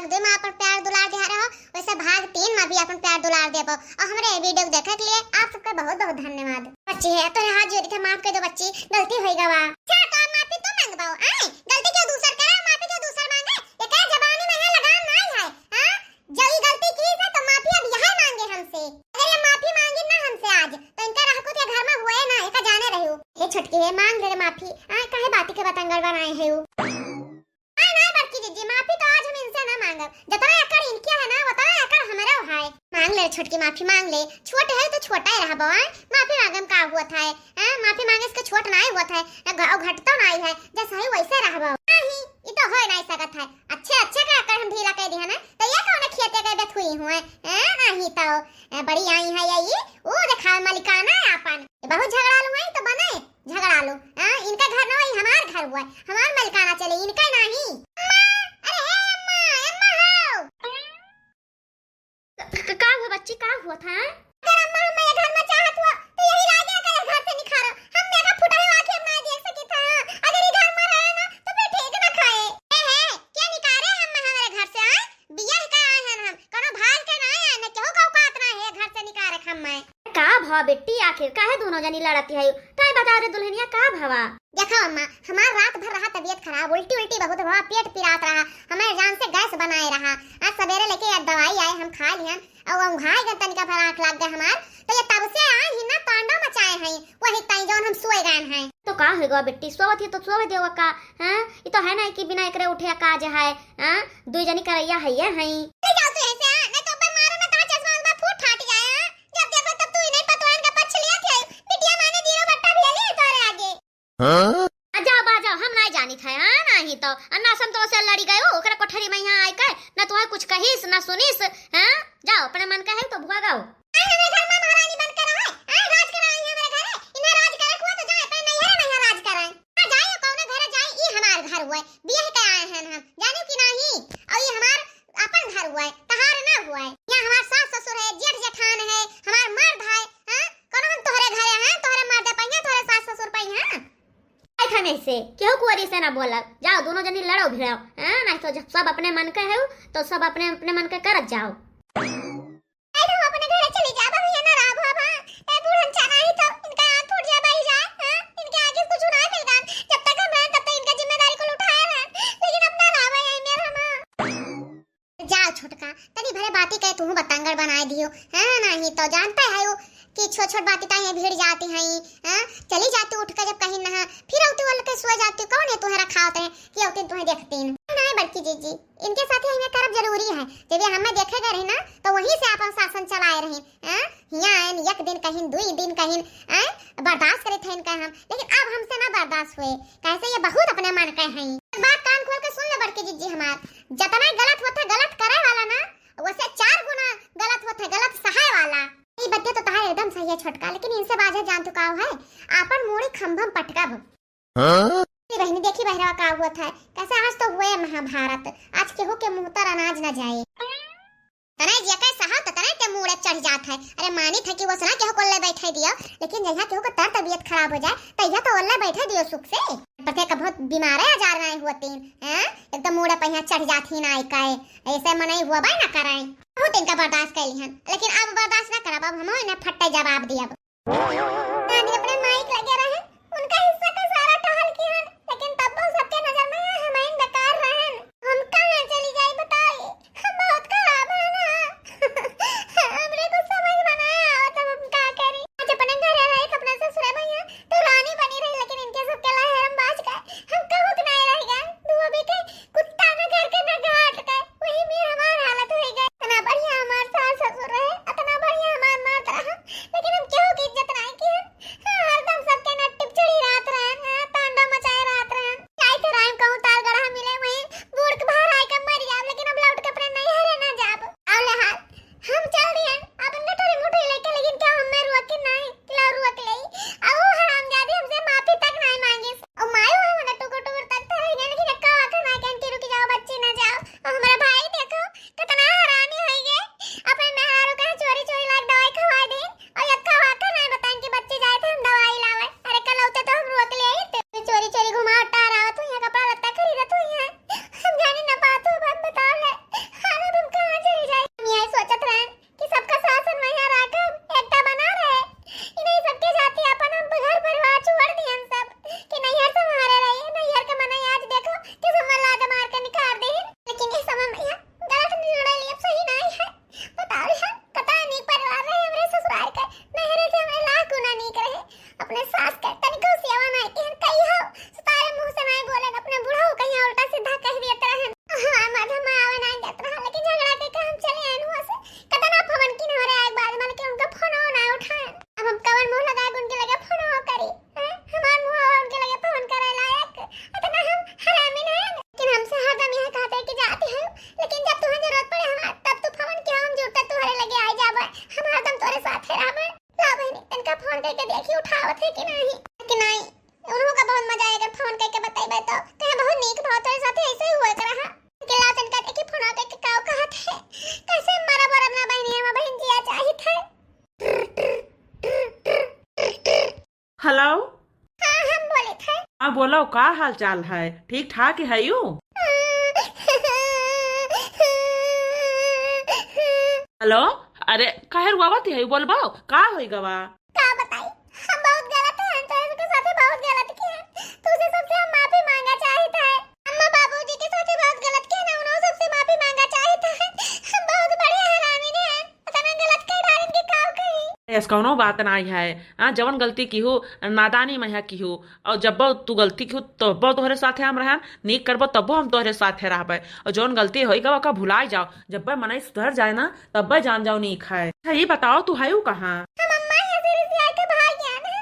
भाग 2 में अपन प्यार दुलार दे रहा हो, वैसे भाग 3 में भी अपन प्यार दुलार देबो। और हमारे वीडियो देखने के लिए आप सबका बहुत बहुत धन्यवाद। बच्ची है तो हाथ जोड़ी थे, माफ कर दो बच्ची, गलती हो गवा। क्या का माफी तो मांगबाओ, आए गलती क्यों दूसर करे, माफी क्यों दूसर मांगे? ये क्या जबानी में है लगाम नहीं है? हां जब ये गलती की है तो माफी अब यही मांगे हमसे। अगर ये माफी मांगी ना हमसे आज तो इनका रह को घर में हुए ना, एका जाने रहियो। ये छटके है मांग ले माफी, आ काहे बाती के बतंगड़ बनाए है वो। जी माफी तो आज हम इनसे ना मांगब, जितना एकड़ इनके है ना उतना एकड़ हमारा है। मांग ले छुटकी माफी मांग ले, छोट है तो छोटा ही रहा बवाए। माफी मांगम का हुआ था है, माफी मांगे इसका छोट ना हुआ था है, घटता नहीं है, जैसा है वैसे रहबो नहीं। ई तो होय नहीं सकत है, अच्छे अच्छे का एकड़ हम ढीला कह दी है ना, तो ये कौन खेते के बेथ हुई हुए नहीं तो बड़ी आई है ये ओ देखा मालिकाना है अपन। बहुत झगड़ालू है तो बने झगड़ालू, इनका घर ना वही हमार घर हुआ, हमार मालिकाना चले इनका नहीं। का हुआ बच्ची, का हुआ था? अगर अम्मा हम ये घर में चाहत हुआ तो यही राजा का घर से निखारो, हम देखा फुटा हुआ आंखें हम नहीं देख सकी था। अगर ये घर में रहे ना तो फिर ठीक ना खाए है क्या निकारे हम हमारे घर से आए बिया का आए हैं हम कोनो भाग के ना आए ना केहू का औकात ना है घर से निकारे हम मैं। का भाव बेटी आखिर काहे दोनों जनी लड़ती है? ताई बता रे दुल्हनिया का भावा? देखो अम्मा हमार रात भर रहा तबीयत खराब, उल्टी उल्टी बहुत हुआ, पेट पिरात रहा, हमारे जान से गैस बनाए रहा। आज सवेरे लेके दवाई आए हम खा लियन और हम घाय गन तनिका भर आंख लग गए हमार, तो ये तब से आए ही ना तांडव मचाए हैं वही ताई जौन हम सोए गए हैं। तो का होगा बेटी, सोवत ही तो सोवे देव का हां, ये तो है ना कि बिना एकरे उठे का जे है हां, दुई जनी करैया है ये हैं। ले जाओ तू ऐसे नहीं तो अपन मारो ना ता चश्मा में फूट फाट जाए। जब देखो तब तू नहीं पतवान का पछ लिया थे बिटिया माने जीरो बट्टा भी ले तोरे आगे। हां जाओ बाजाओ, हम नहीं जानी था नहीं तो अन्ना सम तो से लड़ी गए ओकरा कोठरी में यहां आई के ना तो कुछ कहिस ना सुनिस। हां जाओ अपने मन का है तो भगाओ। हमारे घर में महारानी बन कर है राज कराई है मेरे घर, इन्हें राज करे हुआ तो जाए पे नहीं है नहीं राज कराए ना जाए कौन घर जाए। ई हमार घर हुआ बियाह के आए हैं हम जानो कि नहीं, और ये हमार अपन घर हुआ तहार ना हुआ। यहां हमार सास ससुर है, जेठ जेठान है, हमार मर्द है। हां कौन हम तोहरे घरे हैं, तोहरे मर्द पहिया तोहरे सास ससुर पहिया नहीं से क्यों कुंवरी से ना बोला। जाओ दोनों जनी लड़ो भिड़ो नहीं तो जब सब अपने मन के है तो सब अपने अपने मन के करत जाओ। ऐ तुम अपने घर चली जा भैया ना राव बाबा ए बूढ़न चाना ही तो इनका हाथ फूट जा भाई जा इनके आगे कुछ ना मिलगा। जब तक हम हैं तब तक इनका जिम्मेदारी को उठाया है, लेकिन अपना राव है मेरा हम। जाओ छोटका तनी भरे बाती कहे तू बतंगड़ बनाए दियो नहीं तो जानता है वो कि छोट छोट बातें ताई भिड़ जाती हैं चली जाती उठ कर जब कहीं ना फिर औती वाले के सो जाती कौन है तुम्हारा खाते हैं कि औती तुम्हें देखती नहीं बड़की जीजी इनके साथ ही हमें करब जरूरी है। जब ये हमें देखेगा रही ना तो वहीं से अपन शासन चलाए रही हियां एक दिन कहीं दुई दिन कहीं बर्दाश्त करे थे इनका हम, लेकिन अब हमसे ना बर्दाश्त हुए कैसे ये बहुत अपने मन के हैं। बात कान खोल के सुन ले बड़की जीजी हमार, जितना गलत होता गलत करे वाला ना वैसे 4 गुना गलत होता गलत सहाय वाला। ये बच्चे तो ताहे एकदम सही है छोटका, लेकिन इनसे बाजा जान तो का है आपन मोड़ी खंभम पटका हां बहनी देखी बहरा का हुआ था कैसे आज तो हुए महाभारत, आज केहू के मुंह तर अनाज न जाए तने जे के सहा तने ते मुड़े चढ़ जात है। अरे मानी था कि वो सना केहू को ले बैठे दियो, लेकिन जहाँ केहू को तर तबीयत खराब हो जाए तैया तो ओल्ले बैठे दियो सुख से। पते का बहुत बीमार है हजार नहीं हुआ एकदम मुड़े पहिया चढ़ जाती ना आए ऐसे मनाई हुआ भाई ना कराए बहुत इनका बर्दाश्त कर लिहन, लेकिन अब बर्दाश्त ना करब, अब हम इन्हें फट्टे जवाब दियब। नानी अपने माइक लगे रहे उनका हिस्सा का सारा टहल किहन, लेकिन तब वो सबके नजर में हम इन बेकार रहन। हम कहां चली जाई बताइए, हम बहुत खराब है ना हमरे को समझ बनाया और तब हम क्या करी। आज अपने घर रहे अपने ससुर भैया तो रानी बनी रही, लेकिन इनके सबके लहर हम बाज गए, हम कहू कि नहीं रह गए दुआ भी के कुत्ता न घर के न घाट के वही में हमार हालत हो गई। इतना बढ़िया हमार सास ससुर है, इतना बढ़िया हमार मर्द रहा, लेकिन हम क्यों की इज्जत नहीं की अपने सास के तनिको सेवा नहीं कि कही हो तारे मुंह से नहीं बोले अपने बूढ़ा हो कहीं उल्टा सीधा कह दिया तरह हां मधमा आवे नहीं देत रहा लेकिन झगड़ा के हम चले आए हुआ से कतना फोन की न रे एक बार मन के उनका फोन ना उठाए अब हम कवन मुंह लगाए उनके लगे फोन हो करी हमार मुंह उनके लगे फोन करे लायक इतना हम हरामी नहीं लेकिन हमसे हरदम यह कहते कि जाते हैं लेकिन जब तुम्हें जरूरत पड़े हम तब तू फोन किया हम जुड़ते तुम्हारे लगे आ जाबे हम हरदम तोरे साथ रहबे ला बहनी तनका फोन करके देखी उठावत है कि नहीं उन्हों का बहुत मजा आएगा फोन करके बताइबे तो कहे बहुत नीक भाव तोरे साथ ऐसे ही हुआ करा के ला तनका देखी फोन करके काव कहत है कैसे मारा बड़ा ना बहनी हम बहन जिया चाहिए थे हेलो। हां हम बोले थे। हाँ बोलो, का हाल चाल है? ठीक ठाक है यू? हेलो, अरे काहे रुआवत है? बोलबो का होई गवा? का बताई हम बहुत गलत हैं तो इसके साथ बहुत गलत किया तुझे सबसे हम माफी मांगा चाहता है अम्मा बाबूजी के साथ बहुत गलत किया ना उन्होंने सबसे माफी मांगा चाहता है हम बहुत बड़े हरामी ने इतना गलत कर डालें कि का कही ऐस कौनो बात नहीं है। हाँ जवन गलती की हो नादानी में है की हो और जब तू गलती की हो तब तोहरे साथे हम रहन नीक करबो तब हम तोहरे साथे रहबे और जवन गलती होई गवा का भुलाए जाओ जब मनई सुधर जाए ना तब जान जाओ नीक है। अच्छा ये बताओ तू है कहाँ? हम अम्मा यहाँ से रिश्ते आके भाग गया ना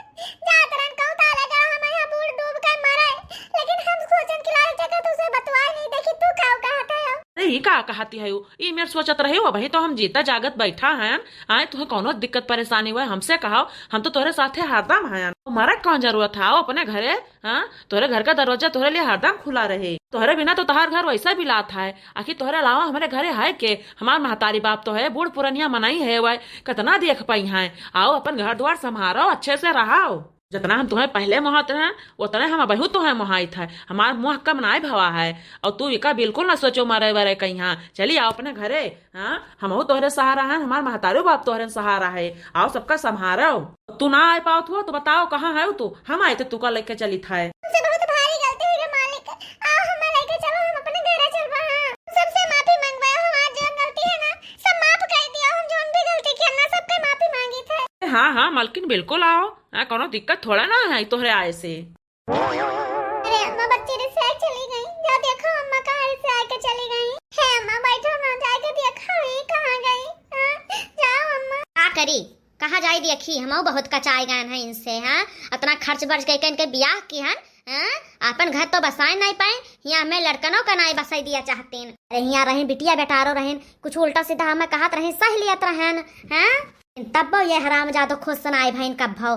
जात रन कहूं ताला का हम यहाँ बूढ़ डूब कर मरे लेकिन हम सोचन कि लाल जगह तुझे बतवाए नहीं देखी तू का कहता है नहीं का कहती है ये मेरे सोचत रहे हो भाई तो हम जीता जागत बैठा हैं आए तुम्हें कौनो दिक्कत परेशानी हुआ हमसे कहो हम तो तोरे साथे हरदम हैं तुम्हारा कौन जरूरत है आओ अपने घरे। हाँ तोरे घर का दरवाजा तोरे लिए हरदम खुला रहे तोहरे बिना तो तहार घर वैसा भी लात है आखिर तोहरे अलावा हमारे घरे है के हमार महतारी बाप तो है बूढ़ पुरनिया मनाई है वह कितना देख पाई है आओ अपन घर द्वार संभारो अच्छे से रहो जितना हम तुम्हें पहले मोहत हैं उतना हम बहु तुम्हें मोहाइत है हमार मुँह कम नाय भवा है और तू इका बिल्कुल ना सोचो मारे वरे कहीं हाँ चलिए आओ अपने घरे। हाँ हम तोहरे सहारा है हमार महतारो बाप तोहरे सहारा है आओ सबका संभारो तू ना आ पाओ तो बताओ कहाँ है तू हम आए थे तू का लेके चली था बहुत भारी गलती है मालिक आओ हम लेके चलो हम अपने घर चलबा सबसे माफी मंगवाओ हमार जो गलती है ना सब माफ कर दिया हम जोन भी गलती की ना सबके माफी मांगी थे। हाँ हाँ मालकिन बिल्कुल आओ कोनो दिक्कत थोड़ा ना है तोहरे आए से। अरे अम्मा बच्ची रिश्ते चली गई जा देखो अम्मा कहाँ रिश्ते आके चली गई है अम्मा बैठो ना जाके देखो ये कहाँ गई जाओ अम्मा का करी कहाँ जाई देखी हम बहुत कचाए गए हैं इनसे। हाँ इतना खर्च बर्च के इनके ब्याह की है अपन घर तो बसाए नहीं पाए यहाँ हमें लड़कनों का नहीं बसाई दिया चाहते हैं। अरे यहाँ रहे बिटिया बेटारो रहे कुछ उल्टा सीधा हमें कहत रहे सह लियत रहन हैं तब ये हराम जादो खुश सुनाए भाई कब भाव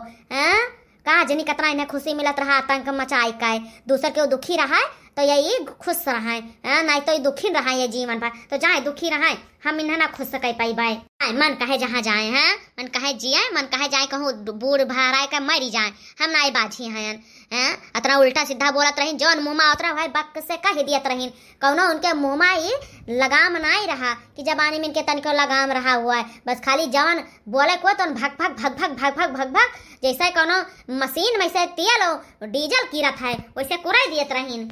कहा जनी कतना इन्हें खुशी मिलत रहा आतंक मचाई का दूसर के दुखी रहा है तो यही खुश रहा है नहीं तो ये दुखी रहा है जीवन भर तो जाए दुखी रहा है हम इन्हें ना खुश सक पाई बाय मन कहे जहाँ जाए हैं मन कहे जिए मन कहे जाए कहूँ बूढ़ भराए का मरी जाए हम ना बाझी हैं अतना उल्टा सीधा बोलत रही जौन मुँह उतरा भाई बक से कह दियत रही कौनो उनके मुँह ही लगाम नहीं रहा कि जबानी में इनके तनिको लगाम रहा हुआ है बस खाली जवन बोले को तो भग भग भग भग भग भग भग भग जैसे कोनो मशीन में से तेल डीजल कीरत है वैसे कुराई दियत रही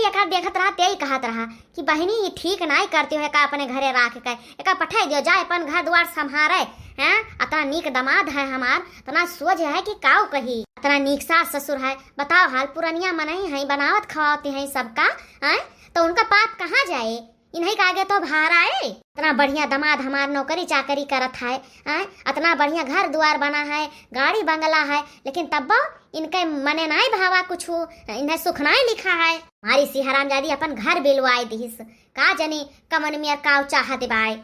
एक देखत रहा ते कहत रहा कि बहनी ये ठीक नहीं करती हो का अपने घरे राख के एक पठाई दियो जाए अपन घर द्वार संभारे हैं अतना नीक दामाद है हमार तना सोच है कि काऊ कही अतना नीक सास ससुर है बताओ हाल पुरानिया मनई है बनावत खवाती है सबका है तो उनका पाप कहाँ जाए इन्हीं का आगे तो भार आए इतना बढ़िया दामाद हमार नौकरी चाकरी करत है इतना बढ़िया घर द्वार बना है गाड़ी बंगला है लेकिन तब इनके मने नहीं भावा कुछ इन्हें सुख नहीं लिखा है हमारी सी हरामजादी अपन घर बिलवाए दिस का जनी कमन में का चाहत बाय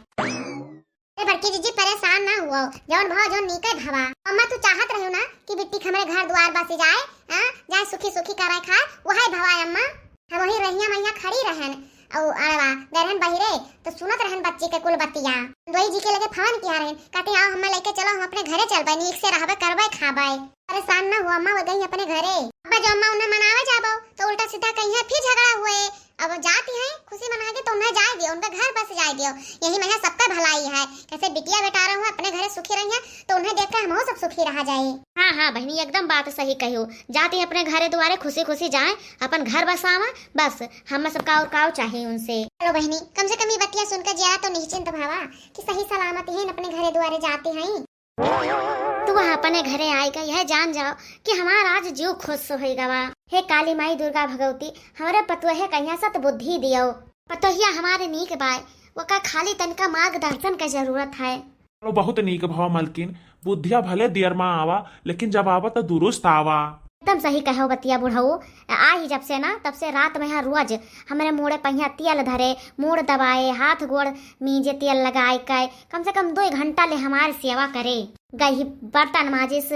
बड़की जीजी परेशान ना हुआ जौन भाव जौन नीके भवा अम्मा तू चाहत रहो ना कि बिट्टी हमारे घर द्वार बस जाए जाए सुखी सुखी करे खाए वही भवा अम्मा हम वही रहिया मैया खड़ी रहन औ अरवा गरहन बहिरे तो सुनत रहन बच्ची के कुल बतिया दोई जी के लगे फोन किया रहन कहते आओ हम लेके चलो हम अपने घरे चलबे नीक से रहबे करबे खाबे परेशान ना हुआ अम्मा वो गई अपने घरे अब जो अम्मा उन्हें मनावे जाबो तो उल्टा सीधा कहीं है फिर झगड़ा हुए अब जाती हैं खुशी मना के तो उन्हें जाए दियो उनका घर बस जाए दियो यही मैं सबका भलाई है कैसे बिटिया बेटा रहा हूँ अपने घरे सुखी रही है तो उन्हें देख कर हम सब सुखी रहा जाए। हाँ हाँ बहनी एकदम बात सही कहो जाती अपने घरे द्वारे खुशी खुशी जाए अपन घर बसावा बस हम सबका और काव चाहिए उनसे। चलो बहनी कम से कम ये बतिया सुनकर जरा तो निश्चिंत भावा कि सही सलामत ही अपने घरे द्वारे जाते हैं। तू अपने घरे आएगा यह जान जाओ कि हमारा आज जीव खुश हो गवा। हे काली माई दुर्गा भगवती हमारे पतोहे कन्या सत बुद्धि दियो। पतोहिया हमारे नीक बाय वो का खाली तनका मार्गदर्शन का जरूरत है। चलो बहुत नीक भवा मलकिन, बुद्धिया भले देर में आवा लेकिन जब आवा तो दुरुस्त आवा। एकदम सही कहो बतिया बुढ़ऊ। आ ही जब से ना तब से रात में यहाँ रोज हमारे मुड़े पहिया तेल धरे, मुड़ दबाए, हाथ गोड़ मीजे तेल लगाए के कम से कम 2 घंटा ले हमारी सेवा करे। गई बर्तन माजिस,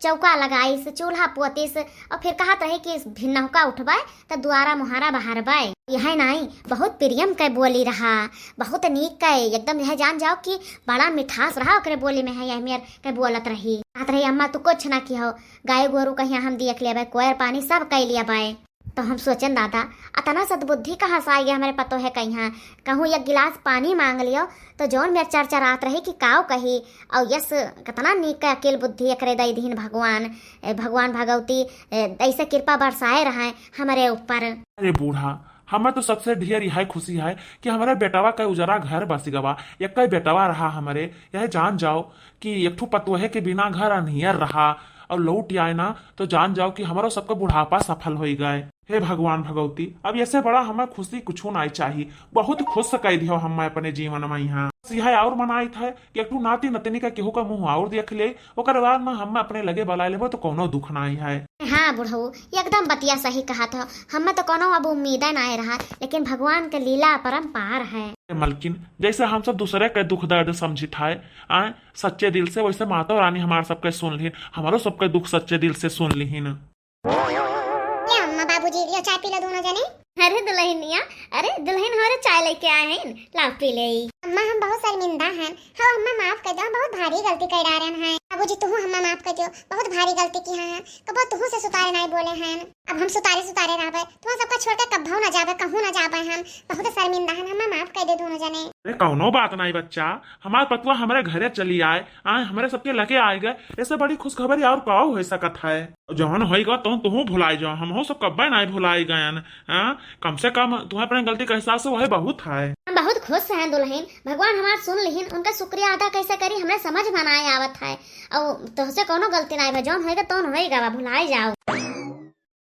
चौका लगाइस, चूल्हा पोतिस और फिर कहत रहे कि भिन्नौका उठबाए तो द्वारा मुहारा बहारबाए। यह नहीं बहुत प्रियम के बोली रहा, बहुत नीक के एकदम यह जान जाओ कि बड़ा मिठास रहा ओकरे बोली में है। यह मेर के बोलत रही कहत रही अम्मा तू कुछ ना की हो, गाय गोरू कहीं हम देख लिया कोयर पानी सब कह लिया बाय। तो हम सोचन दादा अतना सदबुद्धि कहाँ से आई हमारे पतो है कहीं कहूँ एक गिलास पानी मांग लियो तो जौन मेरे चरचरात रही कि काव कही और यस कितना नीक अकेल बुद्धि एकरे दई दीन भगवान भगवान भगवती ऐसे कृपा बरसाए रहा हमारे ऊपर। अरे बूढ़ा हमें तो सबसे ढेर यह खुशी है कि हमारे बेटवा का उजरा घर बस गवा। एक बेटवा रहा हमारे, यह जान जाओ कि एक ठू पतोहे के बिना घर अनहियर रहा और लौट आए ना तो जान जाओ कि हमारा सबका बुढ़ापा सफल हो गए। हे भगवान भगवती अब ऐसे बड़ा हमें खुशी कुछ नहीं चाहिए। बहुत खुश कह दियो हम अपने जीवन में यहाँ यह और मनाई था कि एक नाती नतनी का केहू का मुंह और देख ले ओकर बाद में हम अपने लगे बला लेबो तो कोनो दुख नहीं है। हाँ बुढ़ऊ एकदम बतिया सही कहा था। हमें तो कोनो अब उम्मीद नहीं रहा लेकिन भगवान के लीला परम्पार है। मलकिन जैसे हम सब दूसरे के दुख दर्द समझी ठाए आए सच्चे दिल से, वैसे माता रानी हमारे सबके सुन ली, हमारो सबके दुख सच्चे दिल से सुन ली न। अम्मा बाबूजी लियो चाय पी लो दोनों जने। अरे दुल्हनिया, अरे दुल्हन हमारे चाय लेके आए हैं, ला पी ले। अम्मा हम बहुत शर्मिंदा हैं। हाँ अम्मा माफ कर दो, बहुत भारी गलती कर रहे हैं। बाबूजी तू अम्मा माफ कर दो, बहुत भारी गलती की है। कबो तू से सुतारे नहीं बोले हैं, अब हम सुतारे सुतारे रहबे, तुम सबका छोड़ के कब्बो ना जाबे, कहूं ना जाबे। हम बहुत शर्मिंदा हैं, अम्मा माफ कर दे दोनों जने। अरे कौनो बात नहीं बच्चा, हमारे पतवा हमारे घरे चली आए हमारे सबके लगे आए गए, ऐसे बड़ी खुशखबरी और का हो सकत है। जहन होगा तो तुम भुलाई जाओ, हम सब कब्बे नहीं भुलाई गए। कम से कम तुम्हें अपने गलती का एहसास वही बहुत है। हम बहुत खुश हैं दुल्हन, भगवान हमार सुन लिहिन, उनका शुक्रिया अदा कैसे करी हमें समझ में ना आवत है। और तुझसे कोनो गलती नहीं है, जौन होएगा तौन होएगा, भुलाई जाओ।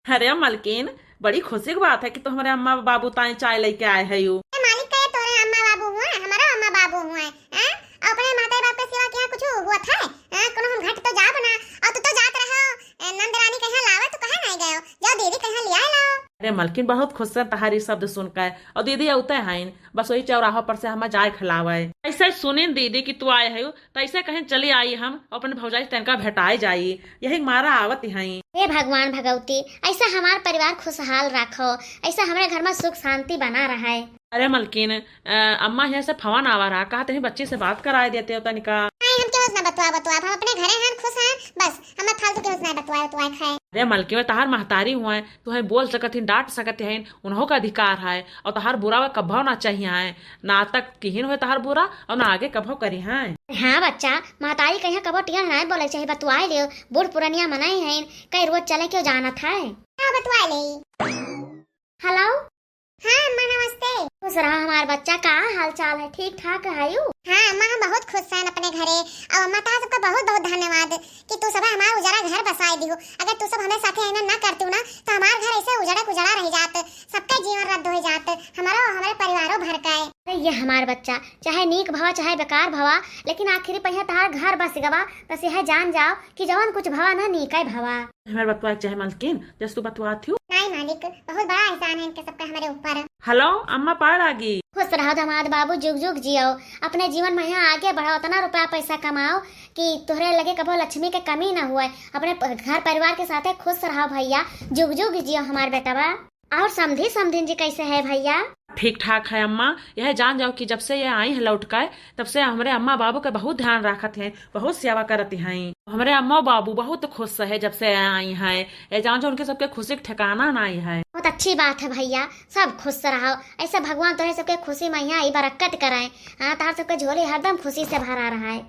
अरे मलकिन बड़ी खुशी की बात है कि तुम्हारे अम्मा बाबू ताई चाय लेके आए है। यू मालिक कहे तोरे अम्मा बाबू हुआ, हमारा अम्मा बाबू हुआ है। अपने माता बाप के सिवा क्या कुछ हुआ था? कोनो हम घट तो जा बना और तू तो जात रहो नंद रानी कहां लावे तो कहां नहीं गयो, जाओ दीदी कहां ले आए लाओ। अरे मलकिन बहुत खुश है तहारी शब्द सुनकर, और दीदी औते हैं बस वही चौराहा पर से हम जाए खिलावे। ऐसे सुनी दीदी कि तू आए है तो ऐसे कहीं चली आई हम अपने भौजाई तनका भेटाई जाई, यही मारा आवत है। हे भगवान भगवती ऐसा हमारा परिवार खुशहाल रखो, ऐसा हमारे घर में सुख शांति बना रहा है। अरे मलकिन अम्मा यहाँ से फवन आवा रहा, कहा तेरी बच्ची से बात कराए देते हो तनिका। हम क्यों ना बतवा हम अपने घरे हैं खुश हैं, बस हमें फालतू क्यों ना बतवा खाए। अरे मलकी में तहार महतारी हुआ है, तुम्हें बोल सकत हैं, डांट सकते हैं, उन्हों का अधिकार है। और तहार बुरा व कभो ना चाहिए है, ना तक किहिन हुए तहार बुरा और ना आगे कभो करी है। हाँ बच्चा महतारी कहीं कबो टिया नहीं बोले चाहिए, बतवाए लियो, बूढ़ पुरानिया मनाई है, कई रोज चले क्यों जाना था। बतवा ले। हेलो हाँ अम्मा नमस्ते। खुश रहा हमारा बच्चा, का हाल चाल है, ठीक ठाक है यू? हाँ अम्मा हम बहुत खुश हैं अपने घरे, और अम्मा ताहा सबका बहुत बहुत धन्यवाद कि तू सब हमारा उजड़ा घर बसाए दियो। अगर तू सब हमें साथे आना ना करतू ना तो हमारा घर ऐसे उजड़ा रह जात, सबका जीवन रद्द हो जात, हमारे परिवारों भर का है। अरे ये हमारा बच्चा चाहे नीक भवा चाहे बेकार भवा, लेकिन आखिरी पहिया तहार घर बस गवा, बस यह जान जाओ कि जवन कुछ भवा ना नीका भवा। हमारे बतवा चाहे मलकिन जैसे तू बतवा थी। नहीं मालिक बहुत बड़ा एहसान है इनके सबका हमारे ऊपर। हेलो अम्मा पार आ गई। खुश रहो दामाद बाबू, जुग जुग जियो, अपने जीवन में यहाँ आगे बढ़ाओ, इतना रुपया पैसा कमाओ कि तुहरे लगे कभी लक्ष्मी के कमी ना हुए, अपने घर परिवार के साथ खुश रहो भैया, जुग जुग जियो हमारे बेटवा। और समधी जी कैसे है भैया? ठीक ठाक है अम्मा, यह जान जाओ कि जब से ये आई है लौट कर तब से हमारे अम्मा बाबू का बहुत ध्यान रखते हैं, बहुत सेवा करते हैं। हमारे अम्मा बाबू बहुत खुश है जब से आई है, ये जान जाओ उनके सबके खुशी का ठिकाना नहीं है। बहुत अच्छी बात है भैया, सब खुश रहो, ऐसे भगवान तुम्हें सबके खुशी में यहाँ बरकत कराए। हाँ तार सबके झोली हरदम खुशी से भरा रहा है।